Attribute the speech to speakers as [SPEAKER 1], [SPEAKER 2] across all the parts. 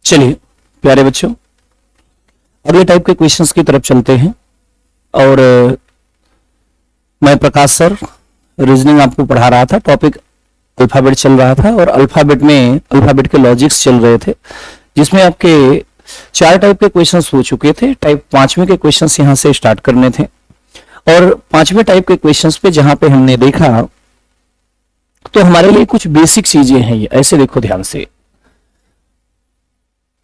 [SPEAKER 1] चलिए प्यारे बच्चों, अगले टाइप के क्वेश्चंस की तरफ चलते हैं। और मैं प्रकाश सर रीजनिंग आपको पढ़ा रहा था, टॉपिक अल्फाबेट चल रहा था और अल्फाबेट में अल्फाबेट के लॉजिक्स चल रहे थे, जिसमें आपके 4 टाइप के क्वेश्चंस हो चुके थे। टाइप 5वें के क्वेश्चंस यहां से स्टार्ट करने थे और 5वें टाइप के क्वेश्चंस पे जहां पे हमने देखा तो हमारे लिए कुछ बेसिक चीजें हैं। ये ऐसे देखो ध्यान से,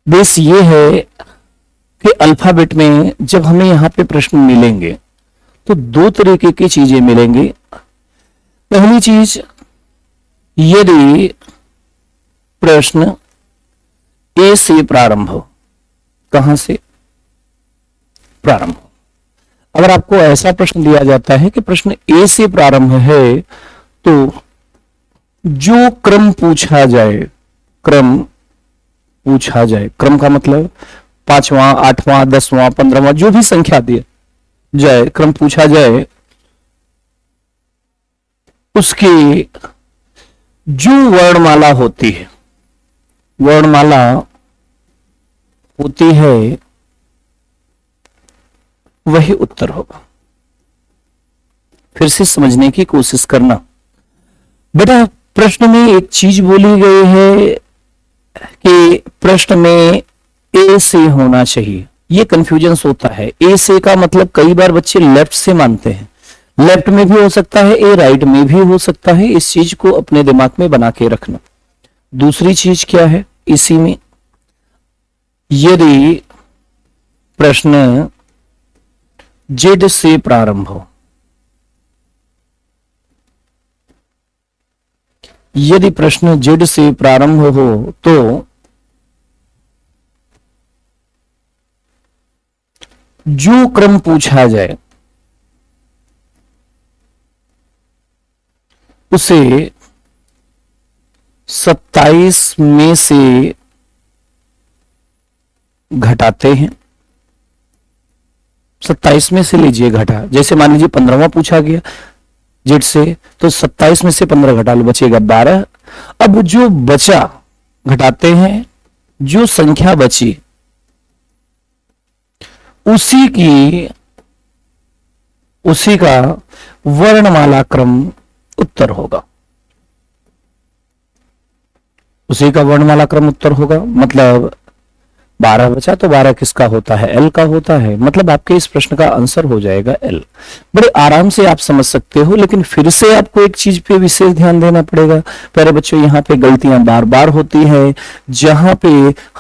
[SPEAKER 1] बेस ये है कि अल्फाबेट में जब हमें यहां पे प्रश्न मिलेंगे तो 2 तरीके की चीजें मिलेंगी। पहली चीज, यदि प्रश्न ए से प्रारंभ हो, कहां से प्रारंभ हो। अगर आपको ऐसा प्रश्न दिया जाता है कि प्रश्न ए से प्रारंभ है तो जो क्रम पूछा जाए, क्रम पूछा जाए, क्रम का मतलब 5वां, 8वां, 10वां, 15वां जो भी संख्या दी जाए, क्रम पूछा जाए, उसकी जो वर्णमाला होती है, वर्णमाला होती है वही उत्तर होगा। फिर से समझने की कोशिश करना बेटा। प्रश्न में एक चीज बोली गई है कि प्रश्न में ए से होना चाहिए, ये कंफ्यूजन होता है। ए से का मतलब कई बार बच्चे लेफ्ट से मानते हैं, लेफ्ट में भी हो सकता है, ए राइट में भी हो सकता है। इस चीज को अपने दिमाग में बना के रखना। दूसरी चीज क्या है इसी में, यदि प्रश्न जेड से प्रारंभ हो, यदि प्रश्न जेड से प्रारंभ हो तो जो क्रम पूछा जाए उसे 27 में से घटाते हैं। 27 में से लीजिए घटा, जैसे मान लीजिए 15वां पूछा गया जेड से, तो 27 में से 15 घटा लो, बचेगा 12। अब जो बचा घटाते हैं, जो संख्या बची उसी का वर्णमाला क्रम उत्तर होगा, उसी का वर्णमाला क्रम उत्तर होगा। मतलब 12 बचा तो 12 किसका होता है, एल का होता है। मतलब आपके इस प्रश्न का आंसर हो जाएगा एल। बड़े आराम से आप समझ सकते हो, लेकिन फिर से आपको एक चीज पे विशेष ध्यान देना पड़ेगा। प्यारे बच्चों, यहाँ पे गलतियां बार बार होती है। जहां पे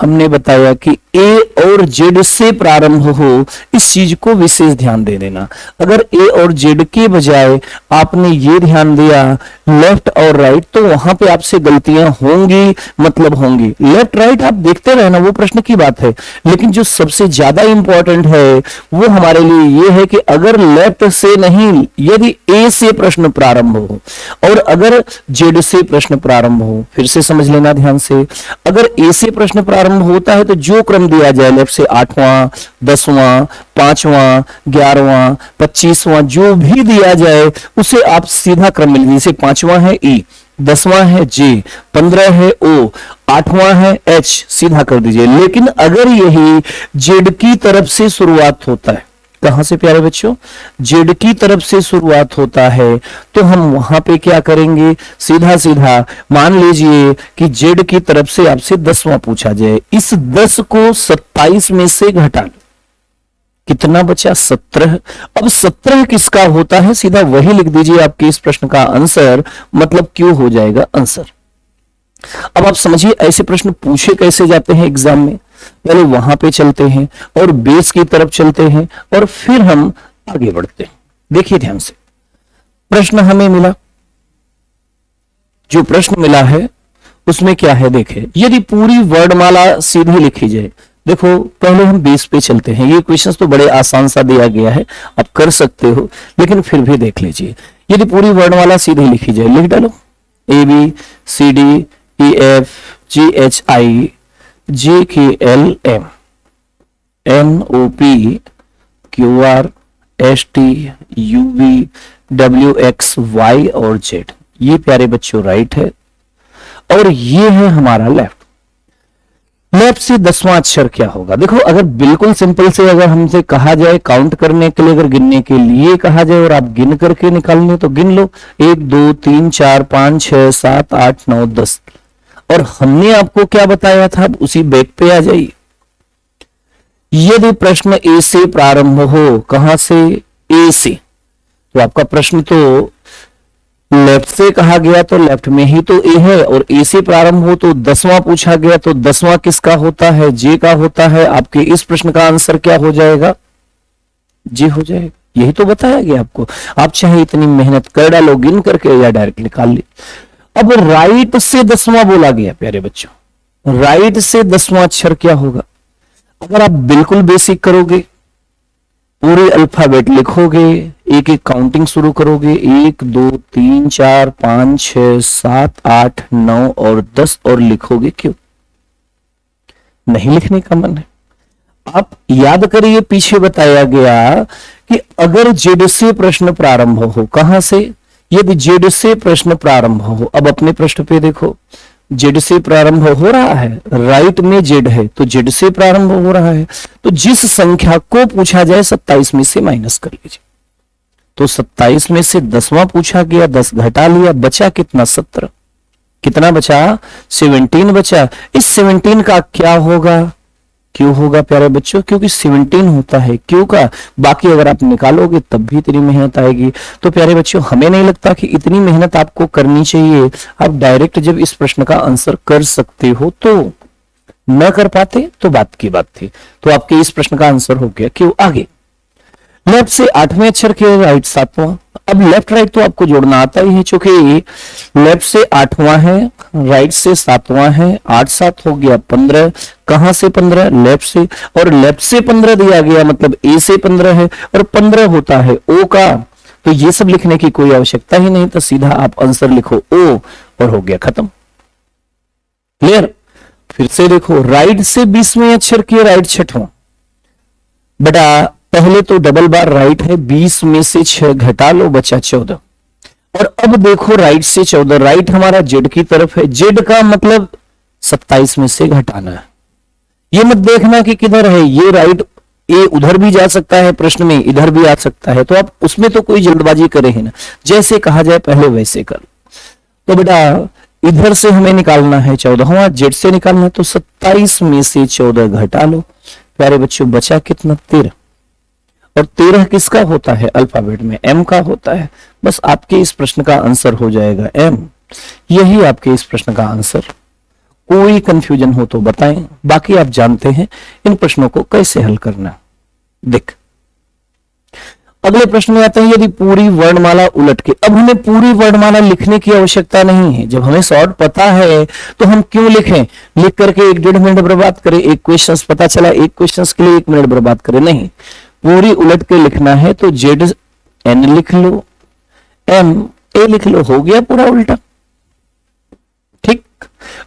[SPEAKER 1] हमने बताया कि ए और जेड से प्रारंभ हो, इस चीज को विशेष ध्यान दे देना। अगर ए और जेड के बजाय आपने ये ध्यान दिया लेफ्ट और राइट, तो वहां पे आपसे गलतियां होंगी, मतलब होंगी। लेफ्ट राइट आप देखते रहना, वो प्रश्न की बात है, लेकिन जो सबसे ज्यादा इंपॉर्टेंट है वो हमारे लिए ये है कि अगर लेफ्ट से नहीं, यदि ए से प्रश्न प्रारंभ हो और अगर जेड से प्रश्न प्रारंभ हो, फिर से समझ लेना ध्यान से। अगर ए से प्रश्न प्रारंभ होता है तो जो क्रम दिया जाए लेफ्ट से 8वां, 10वां, 5वां, 11वां, 25वां जो भी दिया जाए उसे आप सीधा क्रम मिल, जैसे 5वां है ई, 10वां है जे, 15 है ओ, 8वां है एच, सीधा कर दीजिए। लेकिन अगर यही जेड की तरफ से शुरुआत होता है, कहां से प्यारे बच्चों, जेड की तरफ से शुरुआत होता है, तो हम वहां पे क्या करेंगे, सीधा सीधा मान लीजिए कि जेड की तरफ से आपसे 10वां पूछा जाए, इस 10 को 27 में से घटा लो, कितना बचा 17। अब 17 किसका होता है, सीधा वही लिख दीजिए, आपके इस प्रश्न का आंसर मतलब क्यों हो जाएगा आंसर। अब आप समझिए ऐसे प्रश्न पूछे कैसे जाते हैं एग्जाम में। पहले वहां पे चलते हैं और बेस की तरफ चलते हैं और फिर हम आगे बढ़ते हैं। देखिए ध्यान से, प्रश्न हमें मिला, जो प्रश्न मिला है उसमें क्या है देखें। यदि पूरी वर्णमाला सीधी लिखी जाए, देखो पहले हम बेस पे चलते हैं। ये क्वेश्चंस तो बड़े आसान सा दिया गया है, आप कर सकते हो, लेकिन फिर भी देख लीजिए। यदि पूरी वर्णमाला सीधी लिखी जाए, लिख डालो A B C D E F G H I J K L M N O P Q R S T U V W X Y और जेड, ये प्यारे बच्चों राइट है और ये है हमारा लेफ्ट। लेफ्ट से 10वां अक्षर क्या होगा? देखो, अगर बिल्कुल सिंपल से अगर हमसे कहा जाए काउंट करने के लिए, अगर गिनने के लिए कहा जाए और आप गिन करके निकालने तो गिन लो, 1 2 3 4 5 6 7 8 9 10। और हमने आपको क्या बताया था, अब उसी बेट पे आ जाइए। यदि प्रश्न ए से प्रारंभ हो, कहां से? ए से, तो आपका प्रश्न तो लेफ्ट से कहा गया तो लेफ्ट में ही तो ए है, और ए से प्रारंभ हो तो 10वां पूछा गया तो 10वां किसका होता है? जे का होता है। आपके इस प्रश्न का आंसर क्या हो जाएगा? जे हो जाएगा। यही तो बताया गया आपको। आप चाहे इतनी मेहनत कर डालो गिन करके या डायरेक्ट निकाल ली। अब राइट से 10वां बोला गया प्यारे बच्चों, राइट से 10वां अक्षर क्या होगा? अगर आप बिल्कुल बेसिक करोगे, पूरे अल्फाबेट लिखोगे, एक एक काउंटिंग शुरू करोगे, 1 2 3 4 5 6 7 8 9 और 10 और लिखोगे क्यों? नहीं लिखने का मन है? आप याद करिए, पीछे बताया गया कि अगर जेड से प्रश्न प्रारंभ हो, कहां से? यदि जेड से प्रश्न प्रारंभ हो, अब अपने प्रश्न पे देखो, जेड से प्रारंभ हो रहा है, राइट में जेड है तो जेड से प्रारंभ हो रहा है, तो जिस संख्या को पूछा जाए 27 में से माइनस कर लीजिए। तो 27 में से 10वां पूछा गया, 10 घटा लिया, बचा कितना? 17। कितना बचा? 17 बचा। इस 17 का क्या होगा? क्यों होगा प्यारे बच्चों? क्योंकि 17 होता है क्यों का। बाकी अगर आप निकालोगे तब भी इतनी मेहनत आएगी। तो प्यारे बच्चों, हमें नहीं लगता कि इतनी मेहनत आपको करनी चाहिए। आप डायरेक्ट जब इस प्रश्न का आंसर कर सकते हो तो, न कर पाते तो बात की बात थी। तो आपके इस प्रश्न का आंसर हो गया। क्यों? आगे लेफ्ट से 8वें अक्षर के, राइट 7वां। अब लेफ्ट राइट तो आपको जोड़ना आता ही है, चूंकि लेफ्ट से 8वां है, राइट से 7वां है, 8 7 हो गया 15। कहां से 15? लेफ्ट से। और लेफ्ट से 15 दिया गया मतलब ए से 15 है, और 15 होता है ओ का। तो ये सब लिखने की कोई आवश्यकता ही नहीं, तो सीधा आप आंसर लिखो ओ और हो गया खत्म। क्लियर? फिर से देखो, राइट से 20वें अक्षर के, राइट 6वां। बेटा पहले तो डबल बार राइट है, 20 में से 6 घटा लो, बचा 14। और अब देखो राइट से 14, राइट हमारा जेड की तरफ है, जेड का मतलब 27 में से घटाना है। ये मत देखना कि किधर है, ये राइट ए उधर भी जा सकता है प्रश्न में, इधर भी आ सकता है, तो आप उसमें तो कोई जल्दबाजी करे ही ना, जैसे कहा जाए पहले वैसे कर। तो बेटा इधर से हमें निकालना है 14वां, जेड से निकालना है, तो 27 में से 14 घटा लो। प्यारे बच्चों बचा कितना? 13। और 13 किसका होता है? अल्फाबेट में एम का होता है। बस आपके इस प्रश्न का आंसर हो जाएगा एम। यही आपके इस प्रश्न का आंसर। कोई कंफ्यूजन हो तो बताएं, बाकी आप जानते हैं इन प्रश्नों को कैसे हल करना। देख अगले प्रश्न में आते हैं, यदि पूरी वर्णमाला उलट के। अब हमें पूरी वर्णमाला लिखने की आवश्यकता नहीं है, जब हमें शॉर्ट पता है तो हम क्यों लिखें? लिख करके 1-1.5 मिनट बर्बाद करें। एक क्वेश्चन पता चला, एक क्वेश्चन के लिए 1 मिनट बर्बाद करें, नहीं, पूरी उलट के लिखना है तो जेड एन लिख लो, एम ए लिख लो, हो गया पूरा उल्टा। ठीक।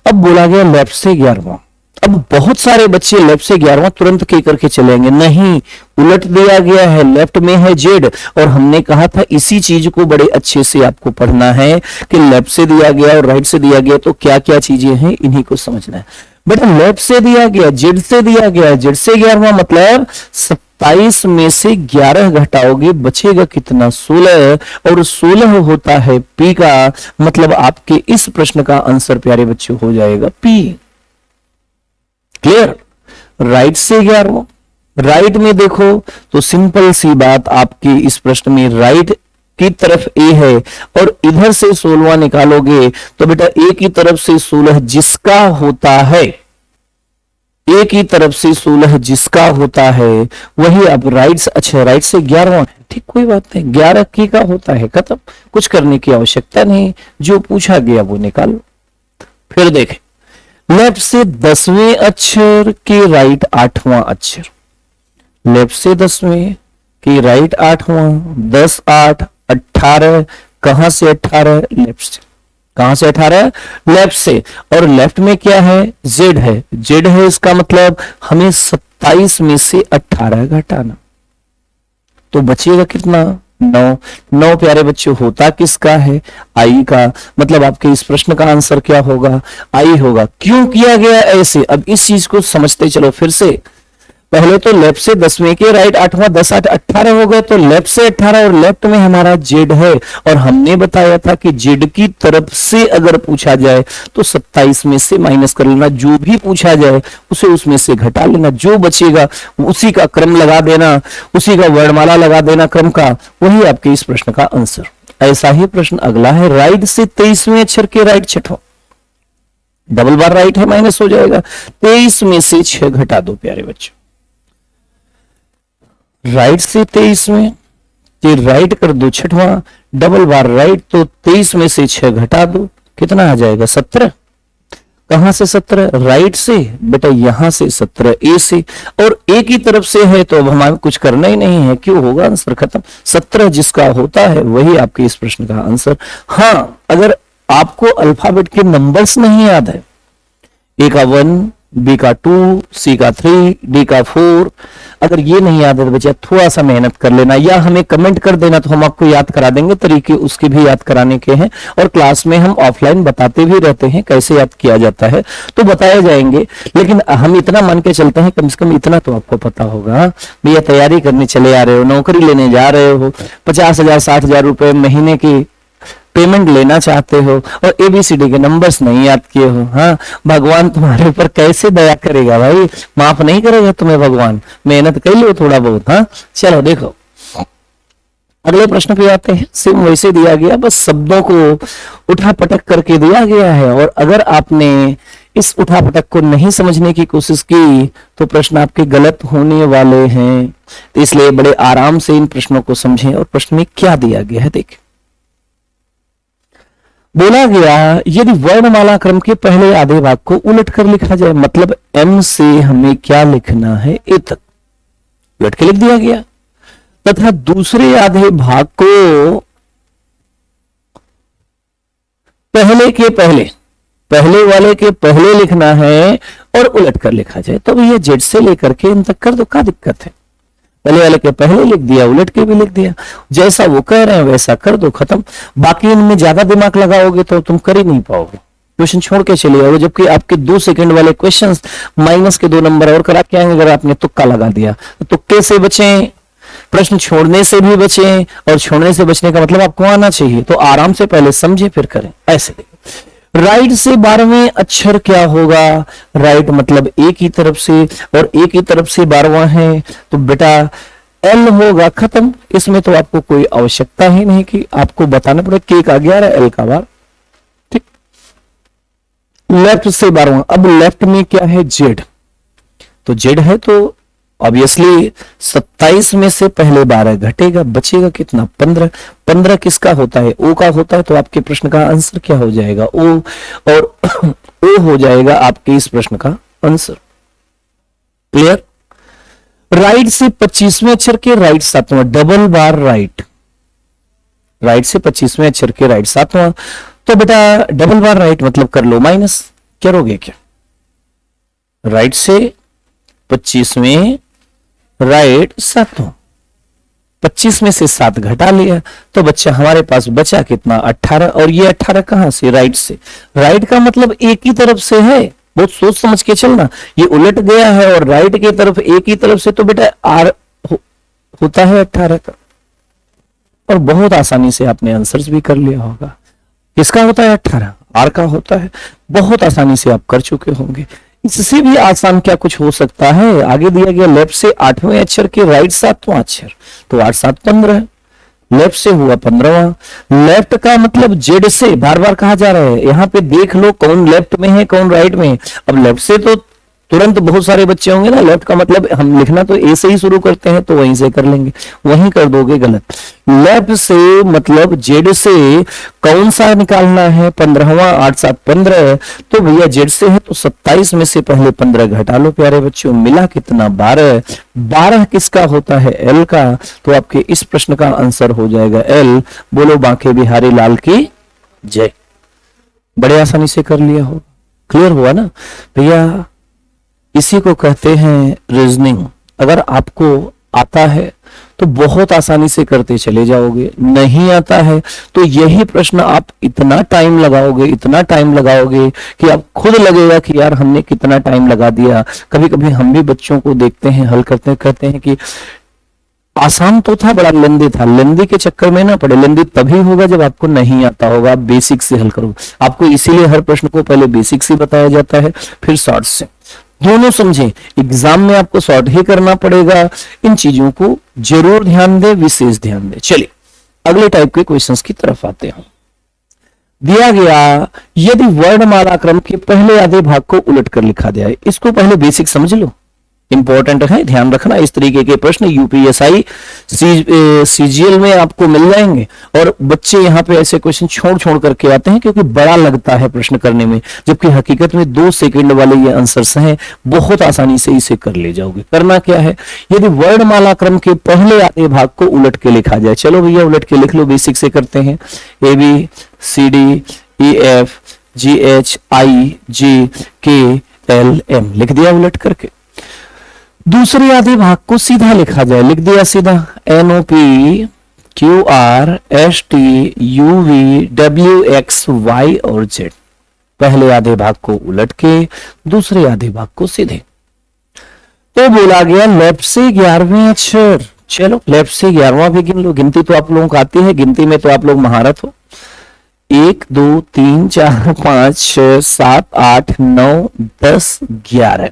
[SPEAKER 1] अब बोला गया लेफ्ट से 11वां। अब बहुत सारे बच्चे लेफ्ट से 11वां तुरंत के करके चलेंगे, नहीं, उलट दिया गया है, लेफ्ट में है जेड। और हमने कहा था इसी चीज को बड़े अच्छे से आपको पढ़ना है कि लेफ्ट से दिया गया और राइट से दिया गया तो क्या क्या चीजें हैं, इन्हीं को समझना है। बेटा लेफ्ट से दिया गया, जेड से दिया गया, जेड से 11वां मतलब 27 में से 11 घटाओगे, बचेगा कितना? 16। और 16 होता है पी का, मतलब आपके इस प्रश्न का आंसर प्यारे बच्चों हो जाएगा पी। क्लियर? राइट से 11वां, राइट में देखो तो सिंपल सी बात, आपके इस प्रश्न में राइट की तरफ ए है और इधर से 16वां निकालोगे तो बेटा ए की तरफ से 16 जिसका होता है, ए की तरफ से 16 जिसका होता है वही अब राइट से, अच्छा राइट से 11वां है, ठीक कोई बात नहीं, 11 की का होता है, खत्म, कुछ करने की आवश्यकता नहीं, जो पूछा गया वो निकालो। फिर देखें लेफ्ट से 10वें अक्षर के राइट 8वां अक्षर, लेफ्ट से 10वें के राइट 8वां, 10 8 18, कहां से 18? लेफ्ट से। कहां से 18? लेफ्ट से। और लेफ्ट में क्या है? जेड है, जेड है, इसका मतलब हमें 27 में से 18 घटाना, तो बचेगा कितना? 9। 9 प्यारे बच्चों होता किसका है? आई का। मतलब आपके इस प्रश्न का आंसर क्या होगा? आई होगा। क्यों किया गया ऐसे? अब इस चीज को समझते चलो फिर से। पहले तो लेफ्ट से 10वें के राइट 8वां 10 8 18 हो गए, तो लेफ्ट से 18 और लेफ्ट में हमारा जेड है, और हमने बताया था कि जेड की तरफ से अगर पूछा जाए तो 27 में से माइनस कर लेना, जो भी पूछा जाए उसे उसमें से घटा लेना, जो बचेगा उसी का क्रम लगा देना, उसी का वर्णमाला लगा देना क्रम का, वही आपके इस प्रश्न का आंसर। ऐसा ही प्रश्न अगला है, राइट से 23वें अक्षर के राइट छठवां, डबल बार राइट है माइनस हो जाएगा, 23 में से 6 घटा दो प्यारे बच्चों। राइट से 23 में ये राइट कर दो छठवां, डबल बार राइट, तो 23 में से 6 घटा दो, कितना आ जाएगा? 17। कहां से 17? राइट से बेटा, यहां से 17 ए से, और ए की तरफ से है तो अब हमारे कुछ करना ही नहीं है, क्यों होगा आंसर खत्म। 17 जिसका होता है वही आपके इस प्रश्न का आंसर। हाँ, अगर आपको अल्फाबेट के नंबर्स नहीं याद है, ए का 1, बी का 2, सी का 3, डी का 4, अगर ये नहीं याद है तो बच्चा थोड़ा सा मेहनत कर लेना, या हमें कमेंट कर देना तो हम आपको याद करा देंगे, तरीके उसके भी याद कराने के हैं, और क्लास में हम ऑफलाइन बताते भी रहते हैं कैसे याद किया जाता है, तो बताए जाएंगे। लेकिन हम इतना मान के चलते हैं, कम से कम इतना तो आपको पता होगा। भैया तैयारी करने चले आ रहे हो, नौकरी लेने जा रहे हो, 50,000 60,000 रुपए महीने की पेमेंट लेना चाहते हो, और एबीसीडी के नंबर्स नहीं याद किए हो, हाँ, भगवान तुम्हारे ऊपर कैसे दया करेगा भाई, माफ नहीं करेगा तुम्हें भगवान, मेहनत कर लो थोड़ा बहुत। हाँ, चलो देखो अगले प्रश्न पे आते हैं। सेम वैसे दिया गया, बस शब्दों को उठा पटक करके दिया गया है, और अगर आपने इस उठा पटक को नहीं समझने की कोशिश की तो प्रश्न आपके गलत होने वाले हैं, तो इसलिए बड़े आराम से इन प्रश्नों को समझें। और प्रश्न में क्या दिया गया है देखें। बोला गया यदि वर्णमाला क्रम के पहले आधे भाग को उलट कर लिखा जाए, मतलब एम से हमें क्या लिखना है, ए तक उलट के लिख दिया गया, तथा दूसरे आधे भाग को पहले के पहले वाले के पहले लिखना है और उलट कर लिखा जाए, तो भैया जेड से लेकर के इन तक कर दो, क्या दिक्कत है। पहले वाले के पहले लिख दिया, उलट के भी लिख दिया, जैसा वो कह रहे हैं वैसा कर दो, खत्म। बाकी इनमें ज्यादा दिमाग लगाओगे तो तुम कर ही नहीं पाओगे, क्वेश्चन छोड़ के चले जाओगे, जबकि आपके 2 सेकंड वाले क्वेश्चंस माइनस के 2 नंबर और करा के आएंगे अगर आपने तुक्का लगा दिया। तो तुक्के से बचें, प्रश्न छोड़ने से भी बचें, और छोड़ने से बचने का मतलब आपको आना चाहिए, तो आराम से पहले समझे फिर करें। ऐसे राइट से 12वें अक्षर क्या होगा? राइट मतलब ए की तरफ से, और ए की तरफ से 12वां है तो बेटा एल होगा, खत्म। इसमें तो आपको कोई आवश्यकता ही नहीं कि आपको बताना पड़े, के का 11 एल का 12, ठीक। लेफ्ट से 12वां, अब लेफ्ट में क्या है? जेड, तो जेड है तो ऑब्वियसली 27 में से पहले 12 घटेगा, बचेगा कितना? 15। 15 किसका होता है? ओ का होता है, तो आपके प्रश्न का आंसर क्या हो जाएगा? ओ, और ओ हो जाएगा आपके इस प्रश्न का आंसर। क्लियर? राइट से 25वें अक्षर के राइट 7वां, डबल बार राइट, राइट से 25वें अक्षर के राइट 7वां, तो बेटा डबल बार राइट मतलब कर लो माइनस, करोगे क्या? राइट से 25वें राइट 7वां, 25 में से 7 घटा लिया, तो बच्चा हमारे पास बचा कितना? 18, और ये 18 कहां से? राइट से। राइट का मतलब एक ही तरफ से है, बहुत सोच समझ के चलना, ये उलट गया है और राइट की तरफ एक ही तरफ से, तो बेटा आर होता है 18 का, और बहुत आसानी से आपने आंसर्स भी कर लिया होगा। किसका होता है? 18 आर का होता है, बहुत आसानी से आप कर चुके होंगे। इससे भी आसान क्या कुछ हो सकता है? आगे दिया गया लेफ्ट से 8वें अक्षर के राइट 7वां अक्षर, तो 8 7 15, लेफ्ट से हुआ 15वां। लेफ्ट का मतलब जेड से, बार बार कहा जा रहा है, यहां पे देख लो कौन लेफ्ट में है कौन राइट में। अब लेफ्ट से तो तुरंत बहुत सारे बच्चे होंगे ना, लेफ्ट का मतलब हम लिखना तो ए से ही शुरू करते हैं, तो वहीं से कर लेंगे, वहीं कर दोगे गलत। लेफ्ट से मतलब जेड से कौन सा निकालना है? 15वां, 8 7 15, तो भैया जेड से है तो 27 में से पहले 15 घटा लो प्यारे बच्चों, मिला कितना? 12। 12 किसका होता है? एल का, तो आपके इस प्रश्न का आंसर हो जाएगा एल। बोलो बांके बिहारी लाल की जय। बड़े आसानी से कर लिया हो, क्लियर हुआ ना भैया? इसी को कहते हैं रीजनिंग। अगर आपको आता है तो बहुत आसानी से करते चले जाओगे। नहीं आता है तो यही प्रश्न आप इतना टाइम लगाओगे, इतना टाइम लगाओगे कि आप खुद लगेगा कि यार हमने कितना टाइम लगा दिया। कभी कभी हम भी बच्चों को देखते हैं हल करते हैं, कहते हैं कि आसान तो था, बड़ा लेंदी था। लेंदी के चक्कर में ना पड़े, लेंदी तभी होगा जब आपको नहीं आता होगा, आप बेसिक से हल करोगे। आपको इसीलिए हर प्रश्न को पहले बेसिक से बताया जाता है, फिर शॉर्ट से। दोनों समझें, एग्जाम में आपको शॉर्ट ही करना पड़ेगा। इन चीजों को जरूर ध्यान दें, विशेष ध्यान दें। चलिए अगले टाइप के क्वेश्चंस की तरफ आते हैं। दिया गया यदि वर्णमाला क्रम के पहले आधे भाग को उलट कर लिखा जाए। इसको पहले बेसिक समझ लो, इंपॉर्टेंट है, ध्यान रखना। इस तरीके के प्रश्न यूपीएसआई सीजीएल में आपको मिल जाएंगे और बच्चे यहाँ पे ऐसे क्वेश्चन छोड़ छोड़ करके आते हैं क्योंकि बड़ा लगता है प्रश्न करने में, जबकि हकीकत में 2 सेकंड वाले ये आंसर्स हैं, बहुत आसानी से इसे कर ले जाओगे। करना क्या है, यदि वर्णमाला क्रम के पहले आधे भाग को उलट के लिखा जाए। चलो भैया उलट के लिख लो, बेसिक से करते हैं। A B C D E F G H I J K L M लिख दिया उलट करके। दूसरे आधे भाग को सीधा लिखा जाए, लिख दिया सीधा। N O P Q R S T U V W X Y और जेड। पहले आधे भाग को उलट के, दूसरे आधे भाग को सीधे। तो बोला गया लेफ्ट से 11वें अक्षर। चलो लेफ्ट से 11वां भी गिन लो। गिनती तो आप लोगों को आती है, गिनती में तो आप लोग महारत हो। 1 2 3 4 5 6 7 8 9 10 11।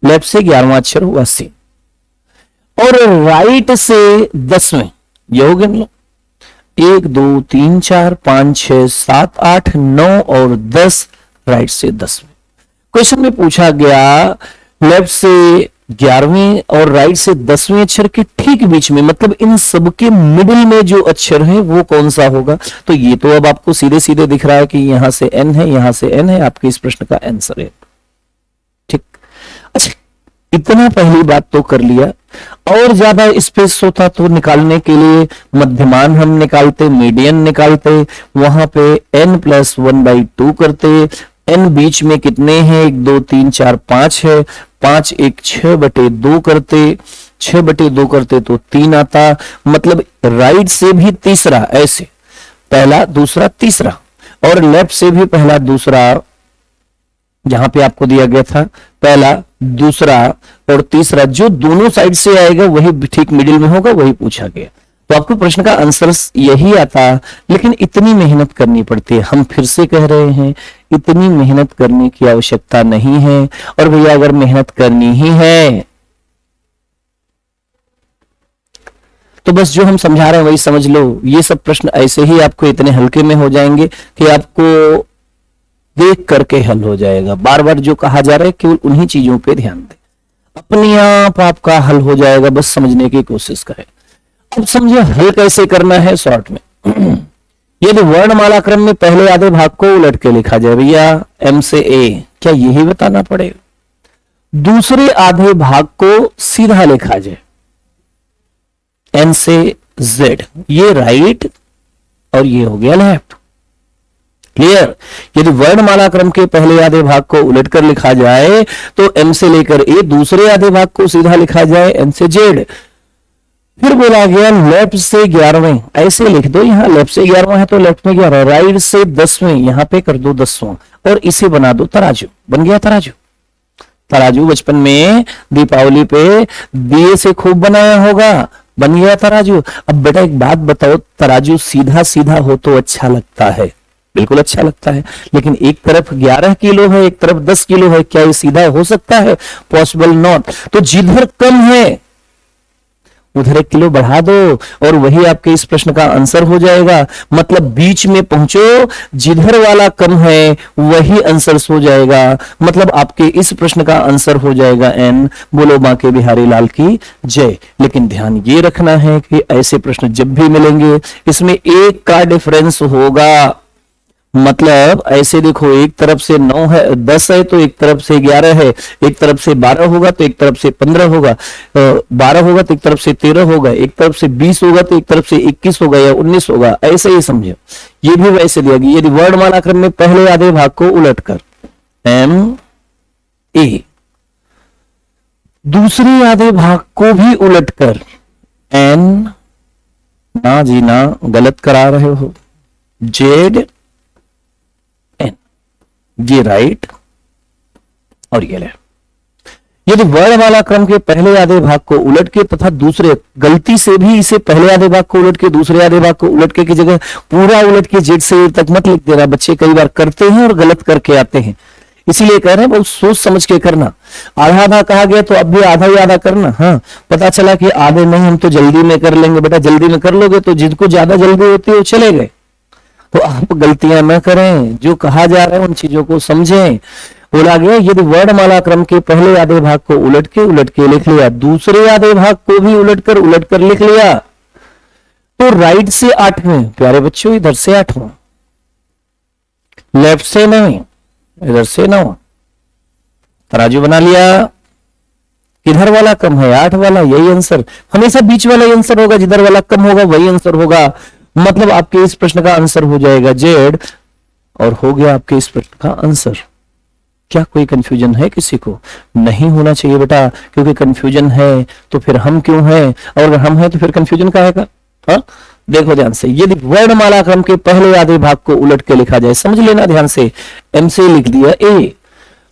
[SPEAKER 1] लेफ्ट से 11वां अक्षर हुआ सी, और राइट से 10वें, ये हो गिन लो। 1 2 3 4 5 6 7 8 9 और 10, राइट से 10वें। क्वेश्चन में पूछा गया लेफ्ट से 11वें और राइट से 10वें अक्षर के ठीक बीच में, मतलब इन सबके मिडिल में जो अक्षर है वो कौन सा होगा। तो ये तो अब आपको सीधे सीधे दिख रहा है कि यहां से एन है, यहां से एन है, आपके इस प्रश्न का आंसर है। ठीक, अच्छा इतना पहली बात तो कर लिया। और ज्यादा स्पेस होता तो निकालने के लिए मध्यमान हम निकालते, मीडियन निकालते, वहां पे n+1/2 करते। n बीच में कितने हैं, 1 2 3 4 5 है, 5 1 6/2 करते, 6/2 करते तो 3 आता। मतलब राइट से भी तीसरा, ऐसे पहला दूसरा तीसरा, और लेफ्ट से भी पहला दूसरा, जहां पे आपको दिया गया था पहला दूसरा और तीसरा, जो दोनों साइड से आएगा वही ठीक मिडिल में होगा, वही पूछा गया। तो आपको प्रश्न का आंसर यही आता, लेकिन इतनी मेहनत करनी पड़ती है। हम फिर से कह रहे हैं इतनी मेहनत करने की आवश्यकता नहीं है। और भैया अगर मेहनत करनी ही है तो बस जो हम समझा रहे हैं वही समझ लो। ये सब प्रश्न ऐसे ही आपको इतने हल्के में हो जाएंगे कि आपको देख करके हल हो जाएगा। बार बार जो कहा जा रहा है केवल उन्हीं चीजों पे ध्यान दें, अपने आप आपका हल हो जाएगा, बस समझने की कोशिश करें। अब समझे हल कैसे करना है शॉर्ट में। यदि वर्णमाला क्रम में पहले आधे भाग को उलट के लिखा जाए, भैया एम से ए, क्या यही बताना पड़ेगा। दूसरे आधे भाग को सीधा लिखा जाए, एन से जेड, ये राइट और ये हो गया लेफ्ट। क्लियर। यदि वर्णमाला क्रम के पहले आधे भाग को उलट कर लिखा जाए तो एम से लेकर ए, दूसरे आधे भाग को सीधा लिखा जाए एन से जेड। फिर बोला गया लेफ्ट से 11वें, ऐसे लिख दो, यहां लेफ्ट से 11वां है तो लेफ्ट में 11, राइट से 10वें, यहां पे कर दो 10वां, और इसे बना दो तराजू। बन गया तराजू। तराजू बचपन में दीपावली पे दिए से खूब बनाया होगा, बन गया तराजू। अब बेटा एक बात बताओ, तराजू सीधा सीधा हो तो अच्छा लगता है, बिल्कुल अच्छा लगता है, लेकिन एक तरफ 11 किलो है, एक तरफ 10 किलो है, क्या ये सीधा हो सकता है? Possible not. तो जिधर कम है उधर 1 किलो बढ़ा दो और वही आपके इस प्रश्न का आंसर हो जाएगा। मतलब बीच में पहुंचो, जिधर वाला कम है वही आंसर हो जाएगा। मतलब आपके इस प्रश्न का आंसर हो जाएगा एन। बोलो बांके बिहारी लाल की जय। लेकिन ध्यान ये रखना है कि ऐसे प्रश्न जब भी मिलेंगे इसमें 1 का डिफरेंस होगा। मतलब ऐसे देखो, एक तरफ से 9 है, 10 है तो एक तरफ से 11 है, एक तरफ से 12 होगा तो एक तरफ से 15 होगा, 12 होगा तो एक तरफ से 13 होगा, एक तरफ से 20 होगा तो एक तरफ से 21 होगा या 19 होगा, ऐसे ही समझो। ये भी वैसे दिया गया। यदि वर्णमाला क्रम में पहले आधे भाग को उलटकर एम ए, दूसरे आधे भाग को भी उलटकर एन, ना जी ना, गलत करा रहे हो, जेड एन, ये राइट और ये लेफ्ट। यदि वर्ण माला क्रम के पहले आधे भाग को उलट के तथा दूसरे, गलती से भी इसे पहले आधे भाग को उलट के दूसरे आधे भाग को उलट के की जगह पूरा उलट के जेड से तक मत लिख देना। बच्चे कई बार करते हैं और गलत करके आते हैं, इसीलिए कह रहे हैं बहुत सोच समझ के करना। आधा आधा कहा गया तो अब भी आधा ही आधा करना। हाँ, पता चला कि आधे नहीं, हम तो जल्दी में कर लेंगे। बेटा जल्दी में कर लोगे तो जिनको ज्यादा जल्दी होती है वो चले गए। तो आप गलतियां न करें, जो कहा जा रहा है उन चीजों को समझें। बोला गया यदि वर्णमाला क्रम के पहले आधे भाग को उलट के लिख लिया, दूसरे आधे भाग को भी उलट कर लिख लिया, तो राइट से 8वें, प्यारे बच्चों इधर से 8वां, लेफ्ट से नहीं, इधर से 9। तराजू बना लिया, किधर वाला कम है, 8 वाला, यही आंसर। हमेशा बीच वाला ही आंसर होगा, जिधर वाला कम होगा वही आंसर होगा। मतलब आपके इस प्रश्न का आंसर हो जाएगा जेड, और हो गया आपके इस प्रश्न का आंसर। क्या कोई कंफ्यूजन है किसी को? नहीं होना चाहिए बेटा, क्योंकि कंफ्यूजन है तो फिर हम क्यों हैं, और अगर हम हैं तो फिर कंफ्यूजन का है। हाँ, देखो ध्यान से, यदि वर्णमाला क्रम के पहले आधे भाग को उलट के लिखा जाए, समझ लेना ध्यान से, एम से लिख दिया ए,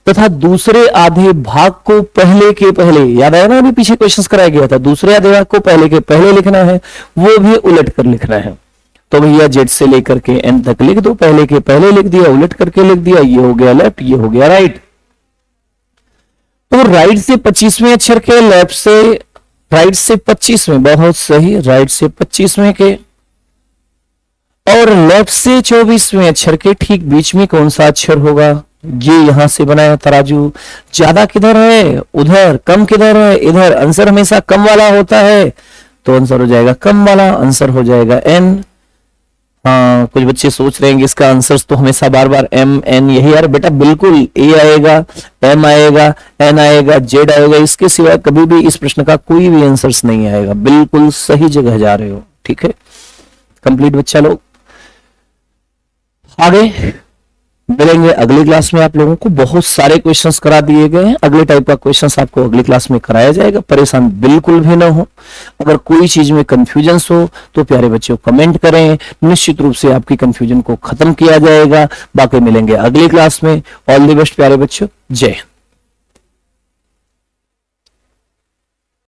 [SPEAKER 1] तथा दूसरे आधे भाग को पहले के पहले, याद आया ना अभी पीछे क्वेश्चंस कराया गया था, दूसरे आधे भाग को पहले के पहले लिखना है, वो भी उलट कर लिखना है। तो भैया जेड से लेकर के एन तक लिख दो, पहले के पहले लिख दिया, उलट करके लिख दिया, ये हो गया लेफ्ट, ये हो गया राइट। तो राइट से 25वें अक्षर के, लेफ्ट से, राइट से 25वें, बहुत सही, राइट से 25वें के, और लेफ्ट से 24वें अक्षर के ठीक बीच में कौन सा अक्षर होगा? ये यहां से बनाया तराजू। ज्यादा किधर है? उधर। कम किधर है? इधर। आंसर हमेशा कम वाला होता है, तो आंसर हो जाएगा कम वाला, आंसर हो जाएगा एन। हाँ, कुछ बच्चे सोच रहे हैं कि इसका आंसर तो हमेशा बार बार एम एन यही। यार बेटा बिल्कुल, ए आएगा, एम आएगा, एन आएगा, जेड आएगा, इसके सिवाय कभी भी इस प्रश्न का कोई भी आंसर्स नहीं आएगा। बिल्कुल सही जगह जा रहे हो, ठीक है। कंप्लीट बच्चा लोग, आगे मिलेंगे अगली क्लास में। आप लोगों को बहुत सारे क्वेश्चंस करा दिए गए हैं, अगले टाइप का क्वेश्चंस आपको अगली क्लास में कराया जाएगा। परेशान बिल्कुल भी ना हो। अगर कोई चीज में कंफ्यूजन हो तो प्यारे बच्चों कमेंट करें, निश्चित रूप से आपकी कंफ्यूजन को खत्म किया जाएगा। बाकी मिलेंगे अगली क्लास में। ऑल द बेस्ट प्यारे बच्चों, जय हिंद।